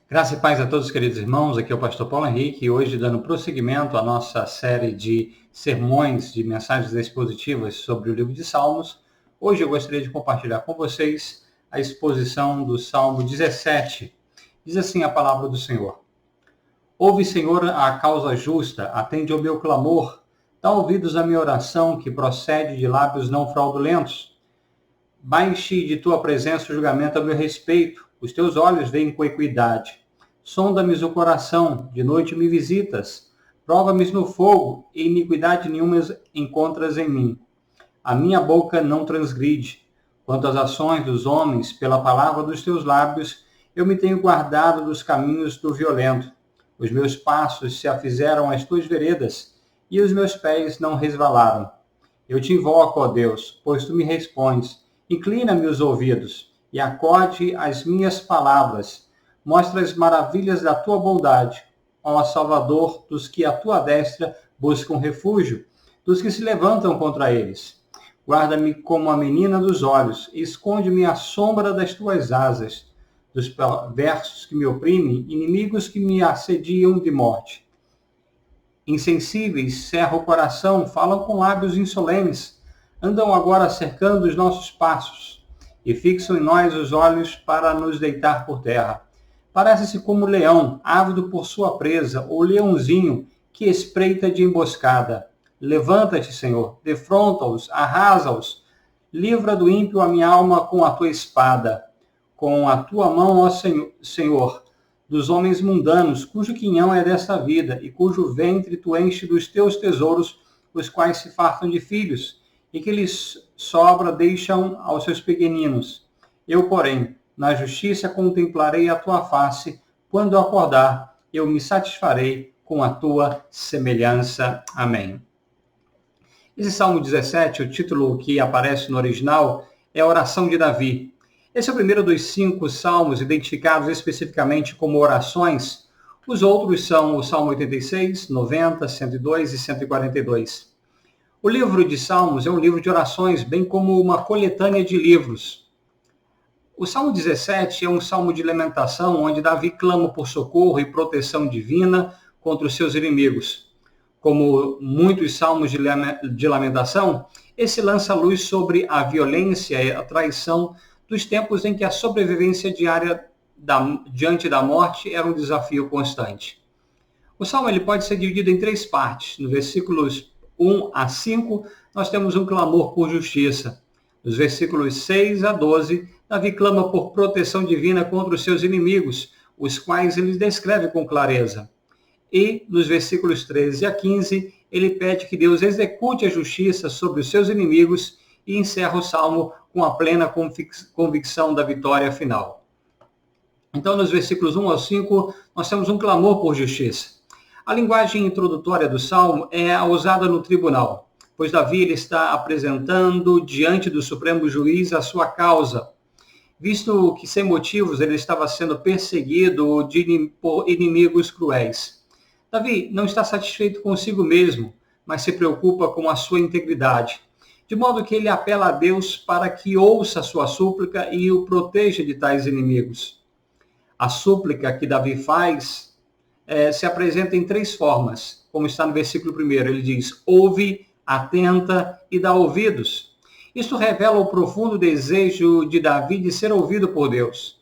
Graça e paz a todos, queridos irmãos. Aqui é o pastor Paulo Henrique e hoje, dando prosseguimento à nossa série de sermões, de mensagens expositivas sobre o livro de Salmos, hoje eu gostaria de compartilhar com vocês a exposição do Salmo 17. Diz assim a palavra do Senhor: Ouve, Senhor, a causa justa, atende ao meu clamor, dá ouvidos à minha oração, que procede de lábios não fraudulentos. Baixe de tua presença o julgamento a meu respeito, os teus olhos veem com equidade. Sonda-me o coração, de noite me visitas. Prova-me no fogo, e iniquidade nenhuma encontras em mim. A minha boca não transgride. Quanto às ações dos homens, pela palavra dos teus lábios, eu me tenho guardado dos caminhos do violento. Os meus passos se afizeram às tuas veredas, e os meus pés não resvalaram. Eu te invoco, ó Deus, pois tu me respondes. Inclina-me os ouvidos e acorde às minhas palavras. Mostra as maravilhas da tua bondade, ó Salvador dos que à tua destra buscam refúgio, dos que se levantam contra eles. Guarda-me como a menina dos olhos, e esconde-me à sombra das tuas asas, dos perversos que me oprimem, inimigos que me assediam de morte. Insensíveis, cerram o coração, falam com lábios insolenes, andam agora cercando os nossos passos e fixam em nós os olhos para nos deitar por terra. Parece-se como leão, ávido por sua presa, ou leãozinho que espreita de emboscada. Levanta-te, Senhor, defronta-os, arrasa-os. Livra do ímpio a minha alma com a tua espada. Com a tua mão, ó Senhor, dos homens mundanos, cujo quinhão é desta vida, e cujo ventre tu enche dos teus tesouros, os quais se fartam de filhos, e que lhes sobra deixam aos seus pequeninos. Eu, porém, na justiça contemplarei a tua face, quando acordar, eu me satisfarei com a tua semelhança. Amém. Esse Salmo 17, o título que aparece no original, é a oração de Davi. Esse é o primeiro dos 5 salmos identificados especificamente como orações. Os outros são o Salmo 86, 90, 102 e 142. O livro de Salmos é um livro de orações, bem como uma coletânea de livros. O Salmo 17 é um salmo de lamentação, onde Davi clama por socorro e proteção divina contra os seus inimigos. Como muitos salmos de lamentação, esse lança luz sobre a violência e a traição dos tempos em que a sobrevivência diária diante da morte era um desafio constante. O salmo ele pode ser dividido em 3 partes. No versículos 1 a 5, nós temos um clamor por justiça. Nos versículos 6 a 12, Davi clama por proteção divina contra os seus inimigos, os quais ele descreve com clareza. E nos versículos 13 a 15, ele pede que Deus execute a justiça sobre os seus inimigos e encerra o salmo com a plena convicção da vitória final. Então, nos versículos 1 ao 5, nós temos um clamor por justiça. A linguagem introdutória do salmo é usada no tribunal, pois Davi ele está apresentando diante do Supremo Juiz a sua causa, visto que sem motivos ele estava sendo perseguido por inimigos cruéis. Davi não está satisfeito consigo mesmo, mas se preocupa com a sua integridade, de modo que ele apela a Deus para que ouça a sua súplica e o proteja de tais inimigos. A súplica que Davi faz se apresenta em 3 formas, como está no versículo 1. Ele diz: ouve, atenta e dá ouvidos. Isto revela o profundo desejo de Davi de ser ouvido por Deus.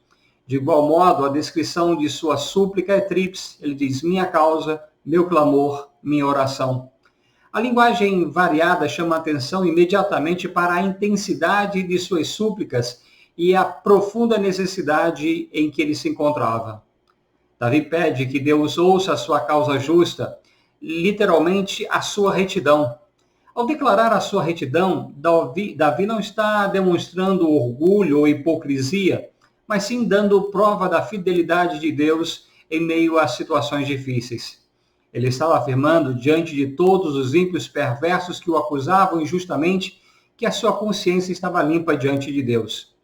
De igual modo, a descrição de sua súplica é tríplice. Ele diz: minha causa, meu clamor, minha oração. A linguagem variada chama a atenção imediatamente para a intensidade de suas súplicas e a profunda necessidade em que ele se encontrava. Davi pede que Deus ouça a sua causa justa, literalmente a sua retidão. Ao declarar a sua retidão, Davi não está demonstrando orgulho ou hipocrisia, mas sim dando prova da fidelidade de Deus em meio a situações difíceis. Ele estava afirmando, diante de todos os ímpios perversos que o acusavam injustamente, que a sua consciência estava limpa diante de Deus.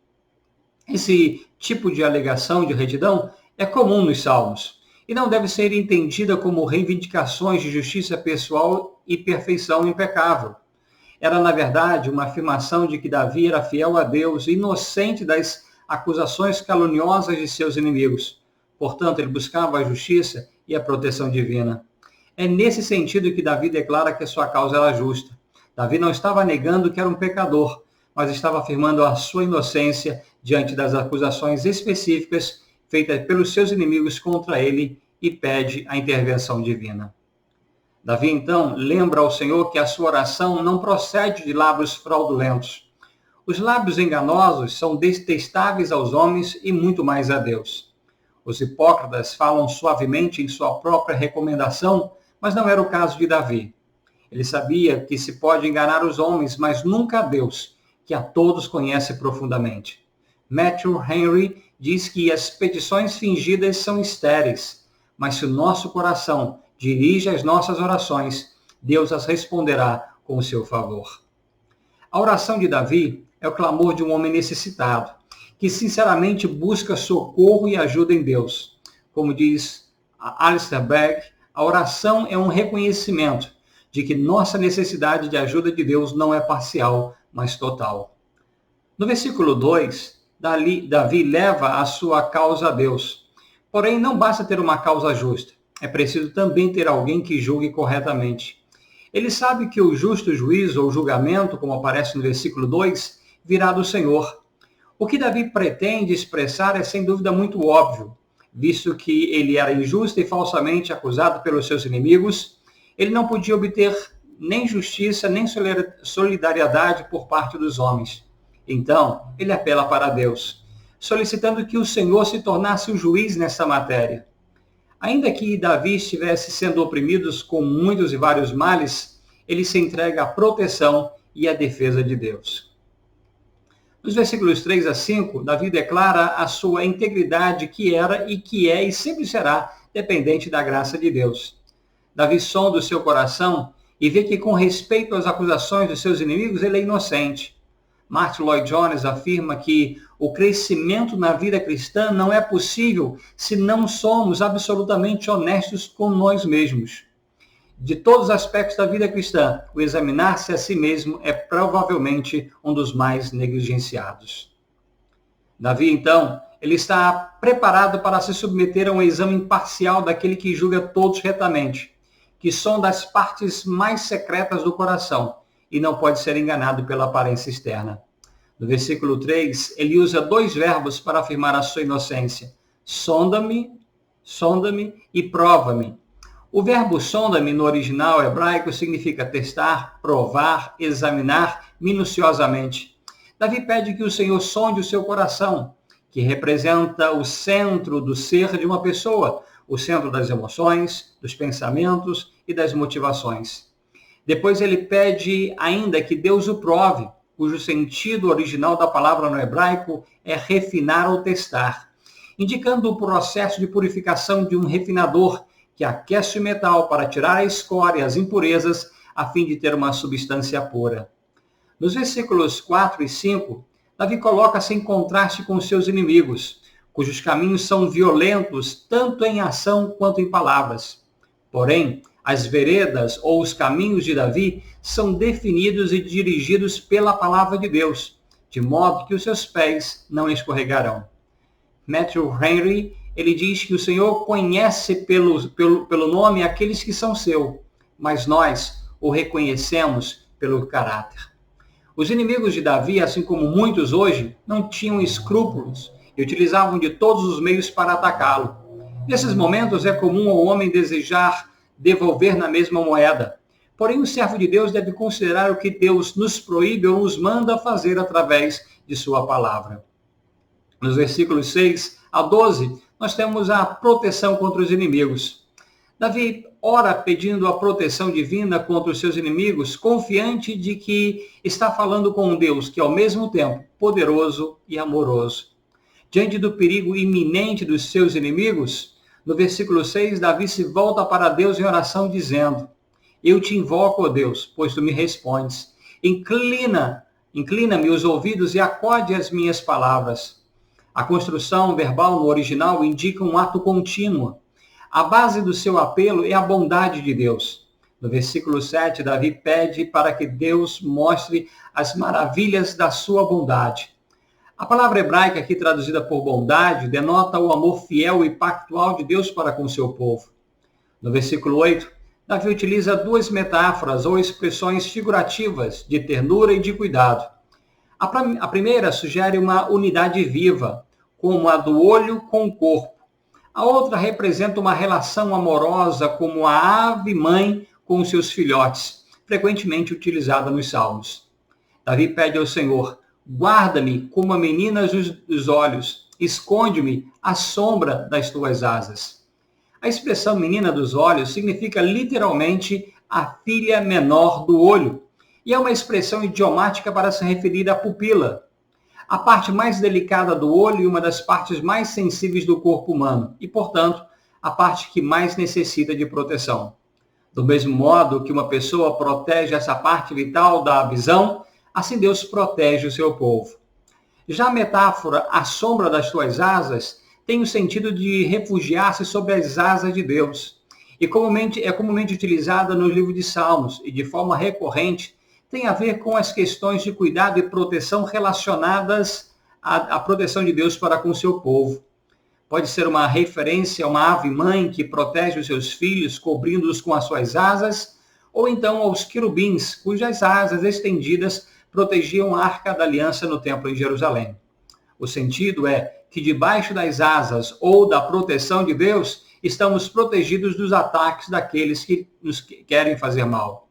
Esse tipo de alegação de retidão é comum nos Salmos e não deve ser entendida como reivindicações de justiça pessoal e perfeição impecável. Era, na verdade, uma afirmação de que Davi era fiel a Deus, inocente das acusações caluniosas de seus inimigos, Portanto, ele buscava a justiça e a proteção divina. É nesse sentido que Davi declara que a sua causa era justa. Davi não estava negando que era um pecador, mas estava afirmando a sua inocência diante das acusações específicas feitas pelos seus inimigos contra ele e pede a intervenção divina. Davi, então, lembra ao Senhor que a sua oração não procede de lábios fraudulentos. Os lábios enganosos são detestáveis aos homens e muito mais a Deus. Os hipócritas falam suavemente em sua própria recomendação, mas não era o caso de Davi. Ele sabia que se pode enganar os homens, mas nunca a Deus, que a todos conhece profundamente. Matthew Henry diz que as petições fingidas são estéreis, mas se o nosso coração dirige as nossas orações, Deus as responderá com o seu favor. A oração de Davi é o clamor de um homem necessitado, que sinceramente busca socorro e ajuda em Deus. Como diz Alistair Begg, a oração é um reconhecimento de que nossa necessidade de ajuda de Deus não é parcial, mas total. No versículo 2, Davi leva a sua causa a Deus. Porém, não basta ter uma causa justa. É preciso também ter alguém que julgue corretamente. Ele sabe que o justo juízo ou julgamento, como aparece no versículo 2, virá do Senhor. O que Davi pretende expressar é sem dúvida muito óbvio, visto que ele era injusto e falsamente acusado pelos seus inimigos. Ele não podia obter nem justiça, nem solidariedade por parte dos homens. Então, ele apela para Deus, solicitando que o Senhor se tornasse o juiz nessa matéria. Ainda que Davi estivesse sendo oprimido com muitos e vários males, ele se entrega à proteção e à defesa de Deus. Nos versículos 3 a 5, Davi declara a sua integridade que era e que é e sempre será dependente da graça de Deus. Davi sonda o seu coração e vê que, com respeito às acusações dos seus inimigos, ele é inocente. Martin Lloyd-Jones afirma que o crescimento na vida cristã não é possível se não somos absolutamente honestos com nós mesmos. De todos os aspectos da vida cristã, o examinar-se a si mesmo é provavelmente um dos mais negligenciados. Davi, então, ele está preparado para se submeter a um exame imparcial daquele que julga todos retamente, que sonda as partes mais secretas do coração e não pode ser enganado pela aparência externa. No versículo 3, ele usa dois verbos para afirmar a sua inocência. Sonda-me e prova-me. O verbo sonda-me no original hebraico significa testar, provar, examinar minuciosamente. Davi pede que o Senhor sonde o seu coração, que representa o centro do ser de uma pessoa, o centro das emoções, dos pensamentos e das motivações. Depois ele pede ainda que Deus o prove, cujo sentido original da palavra no hebraico é refinar ou testar, indicando o processo de purificação de um refinador que aquece o metal para tirar a escória e as impurezas, a fim de ter uma substância pura. Nos versículos 4 e 5, Davi coloca-se em contraste com os seus inimigos, cujos caminhos são violentos tanto em ação quanto em palavras. Porém, as veredas ou os caminhos de Davi são definidos e dirigidos pela palavra de Deus, de modo que os seus pés não escorregarão. Matthew Henry, ele diz que o Senhor conhece pelo nome aqueles que são seu, mas nós o reconhecemos pelo caráter. Os inimigos de Davi, assim como muitos hoje, não tinham escrúpulos e utilizavam de todos os meios para atacá-lo. Nesses momentos é comum ao homem desejar devolver na mesma moeda. Porém, o servo de Deus deve considerar o que Deus nos proíbe ou nos manda fazer através de sua palavra. Nos versículos 6 a 12, nós temos a proteção contra os inimigos. Davi ora pedindo a proteção divina contra os seus inimigos, confiante de que está falando com um Deus que, ao mesmo tempo, poderoso e amoroso. Diante do perigo iminente dos seus inimigos, no versículo 6, Davi se volta para Deus em oração, dizendo: Eu te invoco, ó Deus, pois tu me respondes. Inclina-me os ouvidos e acode as minhas palavras. A construção verbal no original indica um ato contínuo. A base do seu apelo é a bondade de Deus. No versículo 7, Davi pede para que Deus mostre as maravilhas da sua bondade. A palavra hebraica aqui traduzida por bondade denota o amor fiel e pactual de Deus para com seu povo. No versículo 8, Davi utiliza duas metáforas ou expressões figurativas de ternura e de cuidado. A primeira sugere uma unidade viva, como a do olho com o corpo. A outra representa uma relação amorosa como a ave-mãe com os seus filhotes, frequentemente utilizada nos Salmos. Davi pede ao Senhor: guarda-me como a menina dos olhos, esconde-me à sombra das tuas asas. A expressão menina dos olhos significa literalmente a filha menor do olho, e é uma expressão idiomática para se referir à pupila, a parte mais delicada do olho e uma das partes mais sensíveis do corpo humano, e, portanto, a parte que mais necessita de proteção. Do mesmo modo que uma pessoa protege essa parte vital da visão, assim Deus protege o seu povo. Já a metáfora "a sombra das tuas asas" tem o sentido de refugiar-se sob as asas de Deus. E é comumente utilizada no livro de Salmos e, de forma recorrente, tem a ver com as questões de cuidado e proteção relacionadas à proteção de Deus para com o seu povo. Pode ser uma referência a uma ave-mãe que protege os seus filhos, cobrindo-os com as suas asas, ou então aos querubins, cujas asas estendidas protegiam a Arca da Aliança no Templo em Jerusalém. O sentido é que debaixo das asas ou da proteção de Deus, estamos protegidos dos ataques daqueles que nos querem fazer mal.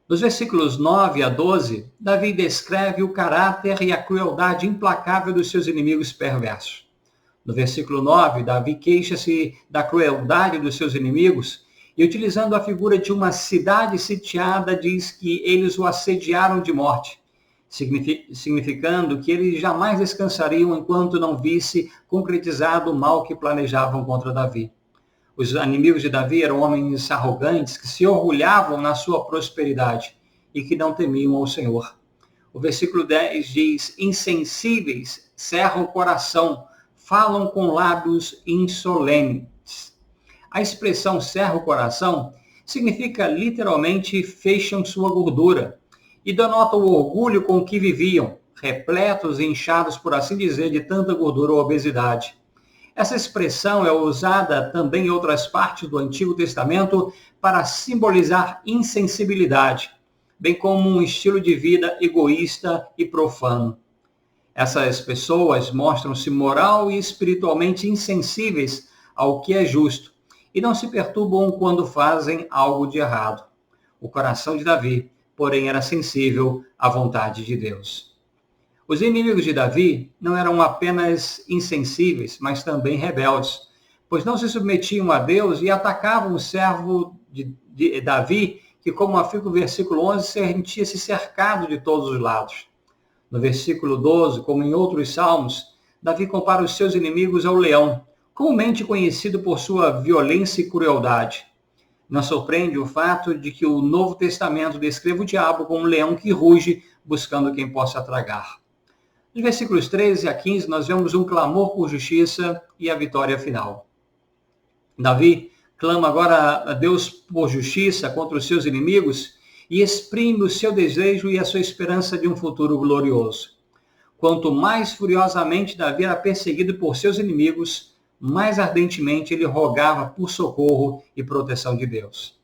Nos versículos 9 a 12, Davi descreve o caráter e a crueldade implacável dos seus inimigos perversos. No versículo 9, Davi queixa-se da crueldade dos seus inimigos e, utilizando a figura de uma cidade sitiada, diz que eles o assediaram de morte, significando que eles jamais descansariam enquanto não visse concretizado o mal que planejavam contra Davi. Os inimigos de Davi eram homens arrogantes que se orgulhavam na sua prosperidade e que não temiam ao Senhor. O versículo 10 diz: insensíveis cerram o coração, falam com lábios insolentes. A expressão cerra o coração significa literalmente fecham sua gordura e denota o orgulho com que viviam, repletos e inchados, por assim dizer, de tanta gordura ou obesidade. Essa expressão é usada também em outras partes do Antigo Testamento para simbolizar insensibilidade, bem como um estilo de vida egoísta e profano. Essas pessoas mostram-se moral e espiritualmente insensíveis ao que é justo e não se perturbam quando fazem algo de errado. O coração de Davi, porém, era sensível à vontade de Deus. Os inimigos de Davi não eram apenas insensíveis, mas também rebeldes, pois não se submetiam a Deus e atacavam o servo de Davi, que, como afirma o versículo 11, sentia-se cercado de todos os lados. No versículo 12, como em outros salmos, Davi compara os seus inimigos ao leão, comumente conhecido por sua violência e crueldade. Não surpreende o fato de que o Novo Testamento descreva o diabo como um leão que ruge, buscando quem possa tragar. Nos versículos 13 a 15, nós vemos um clamor por justiça e a vitória final. Davi clama agora a Deus por justiça contra os seus inimigos e exprime o seu desejo e a sua esperança de um futuro glorioso. Quanto mais furiosamente Davi era perseguido por seus inimigos, mais ardentemente ele rogava por socorro e proteção de Deus.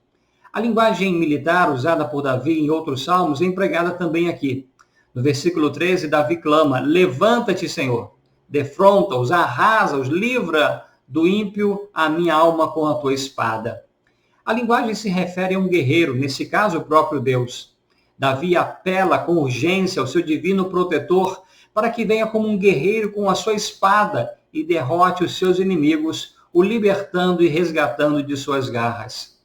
A linguagem militar usada por Davi em outros salmos é empregada também aqui. No versículo 13, Davi clama: levanta-te, Senhor, defronta-os, arrasa-os, livra do ímpio a minha alma com a tua espada. A linguagem se refere a um guerreiro, nesse caso o próprio Deus. Davi apela com urgência ao seu divino protetor para que venha como um guerreiro com a sua espada e derrote os seus inimigos, o libertando e resgatando de suas garras.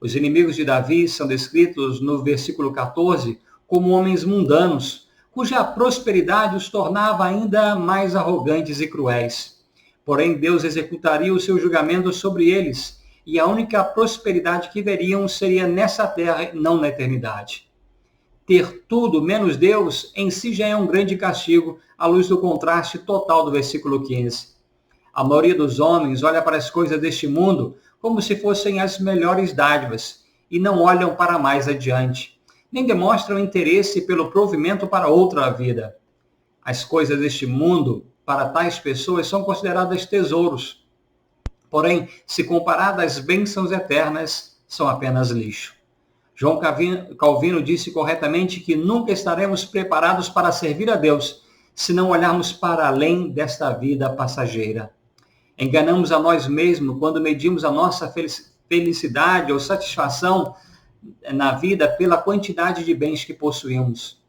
Os inimigos de Davi são descritos no versículo 14 como homens mundanos, cuja prosperidade os tornava ainda mais arrogantes e cruéis. Porém, Deus executaria o seu julgamento sobre eles, e a única prosperidade que veriam seria nessa terra e não na eternidade. Ter tudo menos Deus em si já é um grande castigo, à luz do contraste total do versículo 15. A maioria dos homens olha para as coisas deste mundo como se fossem as melhores dádivas e não olham para mais adiante, nem demonstram interesse pelo provimento para outra vida. As coisas deste mundo, para tais pessoas, são consideradas tesouros. Porém, se comparadas às bênçãos eternas, são apenas lixo. João Calvino disse corretamente que nunca estaremos preparados para servir a Deus se não olharmos para além desta vida passageira. Enganamos a nós mesmos quando medimos a nossa felicidade ou satisfação na vida pela quantidade de bens que possuímos.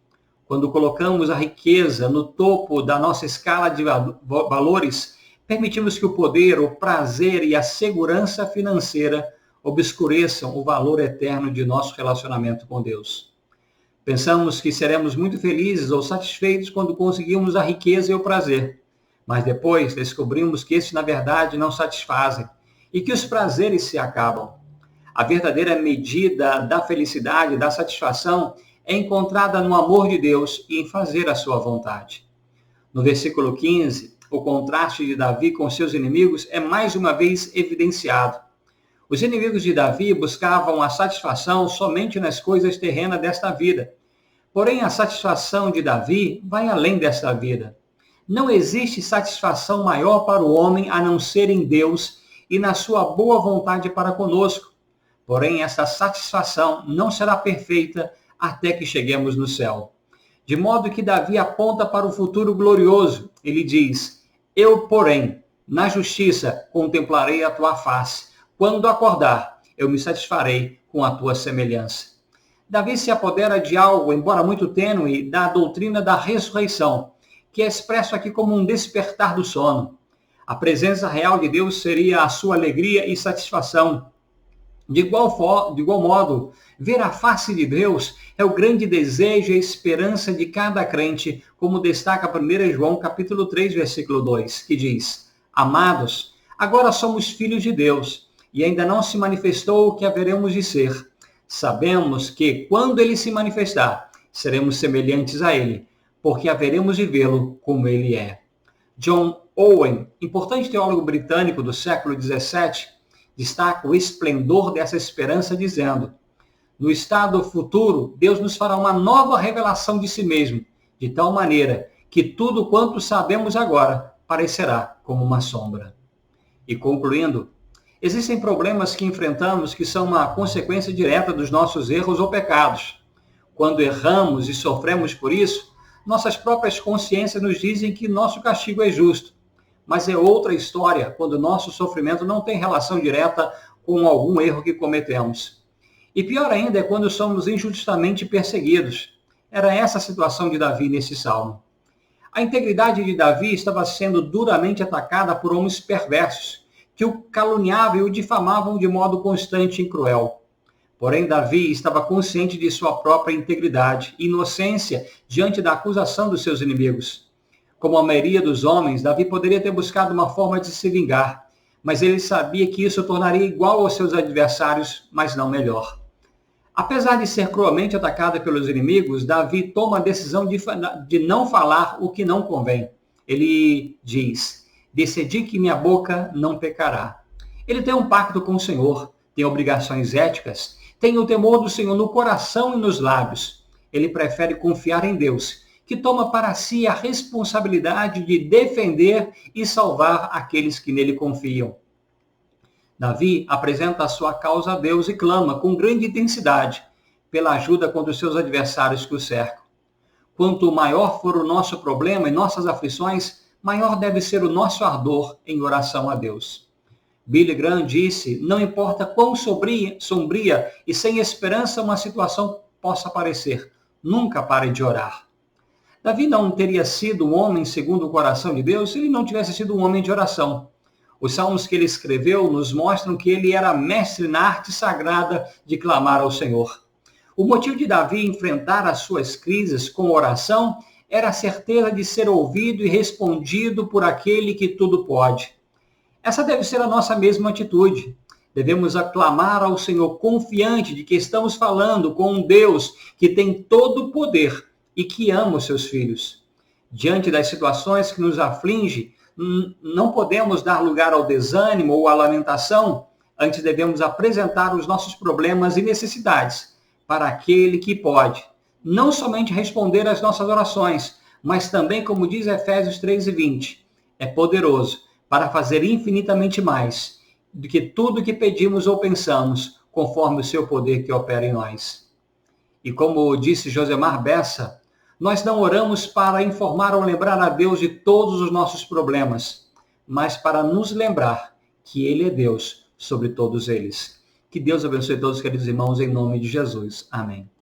Quando colocamos a riqueza no topo da nossa escala de valores, permitimos que o poder, o prazer e a segurança financeira obscureçam o valor eterno de nosso relacionamento com Deus. Pensamos que seremos muito felizes ou satisfeitos quando conseguimos a riqueza e o prazer, mas depois descobrimos que esses, na verdade, não satisfazem e que os prazeres se acabam. A verdadeira medida da felicidade, da satisfação, é encontrada no amor de Deus e em fazer a sua vontade. No versículo 15, o contraste de Davi com seus inimigos é mais uma vez evidenciado. Os inimigos de Davi buscavam a satisfação somente nas coisas terrenas desta vida. Porém, a satisfação de Davi vai além desta vida. Não existe satisfação maior para o homem a não ser em Deus e na sua boa vontade para conosco. Porém, essa satisfação não será perfeita até que cheguemos no céu. De modo que Davi aponta para o futuro glorioso. Ele diz: eu, porém, na justiça contemplarei a tua face. Quando acordar, eu me satisfarei com a tua semelhança. Davi se apodera de algo, embora muito tênue, da doutrina da ressurreição, que é expresso aqui como um despertar do sono. A presença real de Deus seria a sua alegria e satisfação. De igual modo, ver a face de Deus é o grande desejo e esperança de cada crente, como destaca 1 João capítulo 3, versículo 2, que diz: amados, agora somos filhos de Deus, e ainda não se manifestou o que haveremos de ser. Sabemos que, quando ele se manifestar, seremos semelhantes a ele, porque haveremos de vê-lo como ele é. John Owen, importante teólogo britânico do século XVII, destaca o esplendor dessa esperança dizendo: no estado futuro, Deus nos fará uma nova revelação de si mesmo, de tal maneira que tudo quanto sabemos agora parecerá como uma sombra. E concluindo, existem problemas que enfrentamos que são uma consequência direta dos nossos erros ou pecados. Quando erramos e sofremos por isso, nossas próprias consciências nos dizem que nosso castigo é justo. Mas é outra história quando nosso sofrimento não tem relação direta com algum erro que cometemos. E pior ainda é quando somos injustamente perseguidos. Era essa a situação de Davi nesse salmo. A integridade de Davi estava sendo duramente atacada por homens perversos, que o caluniavam e o difamavam de modo constante e cruel. Porém, Davi estava consciente de sua própria integridade e inocência diante da acusação dos seus inimigos. Como a maioria dos homens, Davi poderia ter buscado uma forma de se vingar, mas ele sabia que isso o tornaria igual aos seus adversários, mas não melhor. Apesar de ser cruelmente atacado pelos inimigos, Davi toma a decisão de não falar o que não convém. Ele diz: decidi que minha boca não pecará. Ele tem um pacto com o Senhor, tem obrigações éticas, tem o temor do Senhor no coração e nos lábios. Ele prefere confiar em Deus, que toma para si a responsabilidade de defender e salvar aqueles que nele confiam. Davi apresenta a sua causa a Deus e clama com grande intensidade pela ajuda contra os seus adversários que o cercam. Quanto maior for o nosso problema e nossas aflições, maior deve ser o nosso ardor em oração a Deus. Billy Graham disse: não importa quão sombria e sem esperança uma situação possa parecer, nunca pare de orar. Davi não teria sido um homem segundo o coração de Deus se ele não tivesse sido um homem de oração. Os salmos que ele escreveu nos mostram que ele era mestre na arte sagrada de clamar ao Senhor. O motivo de Davi enfrentar as suas crises com oração era a certeza de ser ouvido e respondido por aquele que tudo pode. Essa deve ser a nossa mesma atitude. Devemos aclamar ao Senhor confiante de que estamos falando com um Deus que tem todo o poder e que ama os seus filhos. Diante das situações que nos afligem, não podemos dar lugar ao desânimo ou à lamentação, antes devemos apresentar os nossos problemas e necessidades para aquele que pode, não somente responder às nossas orações, mas também, como diz Efésios 3:20, é poderoso para fazer infinitamente mais do que tudo que pedimos ou pensamos, conforme o seu poder que opera em nós. E como disse Josemar Bessa, nós não oramos para informar ou lembrar a Deus de todos os nossos problemas, mas para nos lembrar que Ele é Deus sobre todos eles. Que Deus abençoe todos, queridos irmãos, em nome de Jesus. Amém.